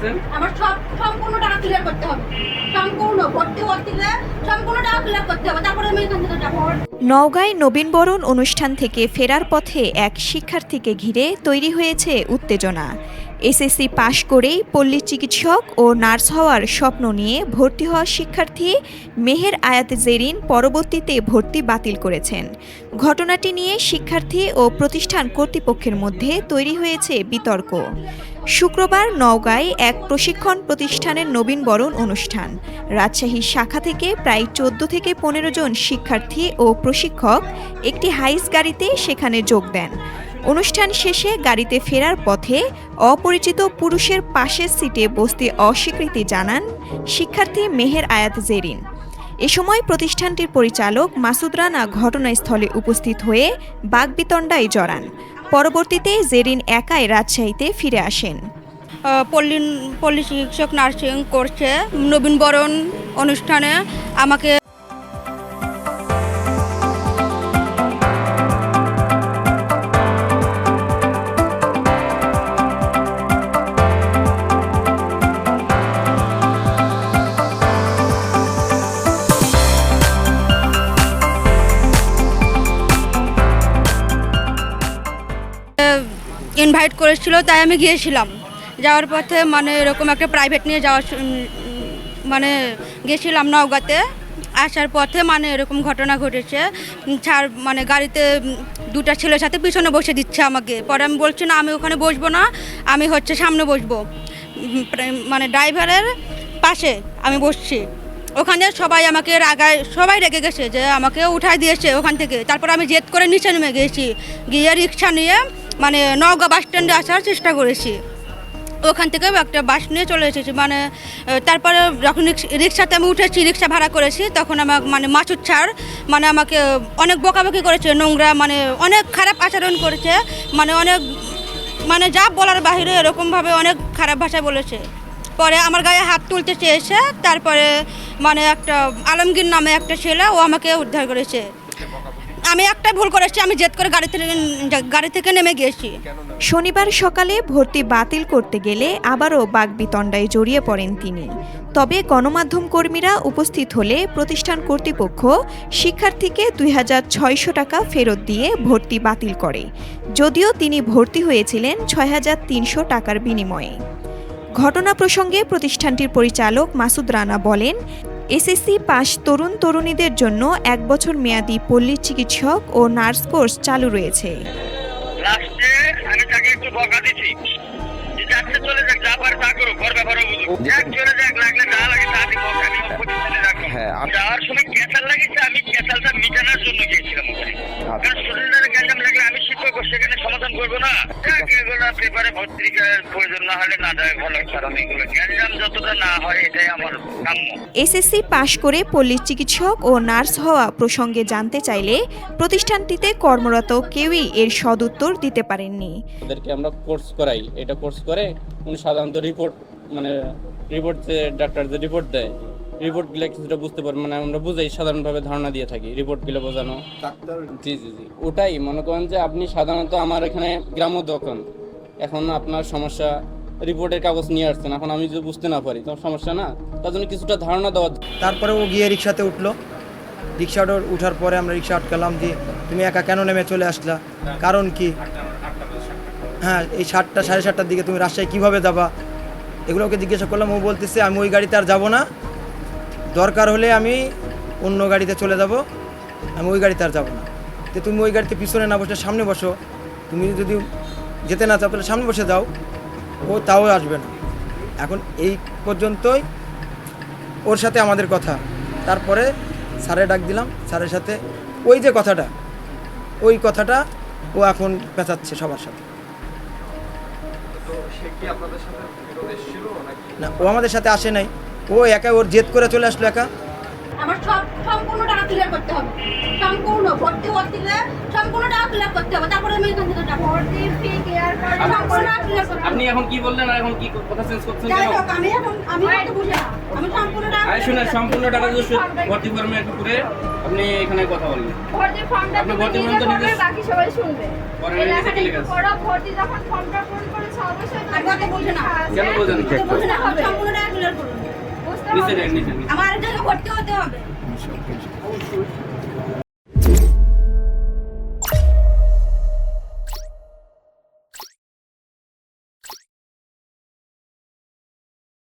করছেন? আমার সম্পূর্ণ টাকা ক্লিয়ার করতে হবে, সম্পূর্ণ ভর্তি সম্পূর্ণ টাকা ক্লিয়ার করতে হবে, তারপরে আমি এখান থেকে যাবো। নওগাঁয় নবীনবরণ অনুষ্ঠান থেকে ফেরার পথে এক শিক্ষার্থীকে ঘিরে তৈরি হয়েছে উত্তেজনা। এসএসসি পাশ করেই পল্লী চিকিৎসক ও নার্স হওয়ার স্বপ্ন নিয়ে ভর্তি হওয়া শিক্ষার্থী মেহের আয়াত জেরিন পরবর্তীতে ভর্তি বাতিল করেছেন। ঘটনাটি নিয়ে শিক্ষার্থী ও প্রতিষ্ঠান কর্তৃপক্ষের মধ্যে তৈরি হয়েছে বিতর্ক। শুক্রবার নওগাঁয় এক প্রশিক্ষণ প্রতিষ্ঠানের নবীনবরণ অনুষ্ঠান। রাজশাহী শাখা থেকে প্রায় 14 থেকে 15 জন শিক্ষার্থী ও প্রশিক্ষক একটি হাইস গাড়িতে সেখানে যোগ দেন। অনুষ্ঠান শেষে গাড়িতে ফেরার পথে অপরিচিত পুরুষের পাশের সিটে বসতে অস্বীকৃতি জানান শিক্ষার্থী মেহের আয়াত জেরিন। এ সময় প্রতিষ্ঠানটির পরিচালক মাসুদ রানা ঘটনাস্থলে উপস্থিত হয়ে বাকবিতণ্ডায় জড়ান। পরবর্তীতে জেরিন একাই রাজশাহীতে ফিরে আসেন। পল্লী চিকিৎসক নার্সিং কোর্সে নবীনবরণ অনুষ্ঠানে আমাকে ইনভাইট করেছিল, তাই আমি গিয়েছিলাম। যাওয়ার পথে মানে এরকম একটা প্রাইভেট নিয়ে মানে গেছিলাম নওগাঁতে। আসার পথে মানে এরকম ঘটনা ঘটেছে। মানে গাড়িতে দুটা ছেলের সাথে পিছনে বসে দিচ্ছে আমাকে। পরে আমি বলছি না, আমি ওখানে বসবো না, আমি সামনে বসবো, মানে ড্রাইভারের পাশে আমি বসছি। ওখানে সবাই রেগে গেছে যে আমাকে উঠাই দিয়েছে ওখান থেকে। তারপর আমি জেদ করে নিচে নেমে গিয়েছি, গিয়ে রিক্সা নিয়ে মানে নওগাঁ বাস স্ট্যান্ডে আসার চেষ্টা করেছি। ওখান থেকে একটা বাস নিয়ে চলে এসেছি। মানে তারপরে যখন রিক্সাতে আমি উঠেছি, রিক্সা ভাড়া করেছি, তখন আমাকে মানে মাসুদ স্যার মানে আমাকে অনেক বকাবকি করেছে, নোংরা মানে অনেক খারাপ আচরণ করেছে, মানে যা বলার বাইরে এরকমভাবে অনেক খারাপ ভাষায় বলেছে। পরে আমার গায়ে হাত তুলতে চেয়েছে। তারপরে মানে একটা আলমগীর নামে একটা ছেলে, ও আমাকে উদ্ধার করেছে। আমি একটাই ভুল করেছি, আমি জেদ করে গাড়ি থেকে নেমে গিয়েছি। শনিবার সকালে ভর্তি বাতিল করতে গেলে আবারও বাকবিতণ্ডায় জড়িয়ে পড়েন তিনি। তবে গণমাধ্যম কর্মীরা উপস্থিত হলে প্রতিষ্ঠান কর্তৃপক্ষ শিক্ষার্থীকে 2600 টাকা ফেরত দিয়ে ভর্তি বাতিল করে, যদিও তিনি ভর্তি হয়েছিলেন 6300 টাকার বিনিময়ে। ঘটনা প্রসঙ্গে প্রতিষ্ঠানটির পরিচালক মাসুদ রানা বলেন, এসএসসি পাস তরুণ তরুণীদের জন্য 1 বছর মেয়াদী পল্লী চিকিৎসক ও নার্স কোর্স চালু রয়েছে। আমি তাকে একটু বকা দিচ্ছি, যাচ্ছে চলে যাক, যা পারে তা করো, ঘর ব্যাপারে চলে যাক, লাগলে যা লাগে তা দিব। আমি যাওয়ার সময় ক্যাচাল লাগিয়েছে, আমি ক্যাচালটা মিটানোর জন্য গিয়েছিলাম ওখানে। কারণ স্টুডেন্টদের গ্যাঞ্জাম লাগলে আমি শিক্ষক, সেখানে সমাধান করবো না। এগুলো পেপারে পত্রিকার প্রয়োজন না হলে না দেয় ভালো, কারণ এগুলো গ্যাঞ্জাম যতটা না হয় এটাই আমার কাম্য। এসএসসি পাশ করে পল্লী চিকিৎসক ও নার্স হওয়া প্রসঙ্গে জানতে চাইলে প্রতিষ্ঠানটিতে কর্মরত কেউই এর সদুত্তর দিতে পারেননি। ওদেরকে আমরা কোর্স করাই, এটা কোর্স করে উনি সাধারণত রিপোর্ট যে ডাক্তার যে রিপোর্ট দেয়, রিপোর্টগুলো কিছুটা বুঝতে পারি, মানে আমরা বুঝাই, সাধারণভাবে ধারণা দিয়ে থাকি রিপোর্টগুলো বোঝানো। জি ওটাই মনে করেন যে আপনি সাধারণত আমার এখানে গ্রাম্য দোকান, এখন আপনার সমস্যা রিপোর্টের কাগজ নিয়ে আসছেন, এখন আমি যদি বুঝতে না পারি তখন সমস্যা না, তার জন্য কিছুটা ধারণা দেওয়া। তারপরে ও গিয়ে রিক্সাতে উঠলো। রিক্সাটা উঠার পরে আমরা রিক্সা আটকালাম, যে তুমি একা কেন নেমে চলে আসলা, কারণ কি? হ্যাঁ, এই 7টা সাড়ে 7টার দিকে তুমি রাজশাহী কীভাবে যাবা, এগুলো ওকে জিজ্ঞাসা করলাম। ও বলতেছে আমি ওই গাড়িতে আর যাবো না, দরকার হলে আমি অন্য গাড়িতে চলে যাব, আমি ওই গাড়িতে আর যাবো না। তো তুমি ওই গাড়িতে পিছনে না বসে সামনে বসো, তুমি যদি যেতে না চাও তাহলে সামনে বসে যাও, ও তাও আসবে না। এখন এই পর্যন্তই ওর সাথে আমাদের কথা। তারপরে স্যারে ডাক দিলাম, স্যারের সাথে ওই কথাটা ও এখন পেঁচাচ্ছে সবার সাথে। না, ও আমাদের সাথে আসে নাই, ও একা ওর জেদ করে চলে আসলো একা। আমার সম্পূর্ণ টাকা ক্লিয়ার করতে হবে, সম্পূর্ণ ভর্তি সম্পূর্ণ টাকা ক্লিয়ার করতে হবে, তারপরে আমি এখান থেকে যাবো। সম্পূর্ণ টাকা ক্লিয়ার করতে হবে। আপনি এখন কি বললেন আর এখন কি কথা চেঞ্জ করছেন? আমি হয়তো বুঝি না, আমি সম্পূর্ণ টাকা শুনে সম্পূর্ণ টাকা ভর্তি ফর্মে একটু করে আপনি এখানে কথা বললেন। ভর্তি ফর্মটা আপনি ভর্তি ফর্মটা নিতে বাকি সবাই শুনবে। পরে নিচে কি লেখা আছে? ওরা ভর্তি যখন ফর্মটা পূরণ করেছে অবশ্যই আমি হয়তো বুঝি না। কেন বোঝেন? আমার আরেক জায়গায় ভর্তি হতে হবে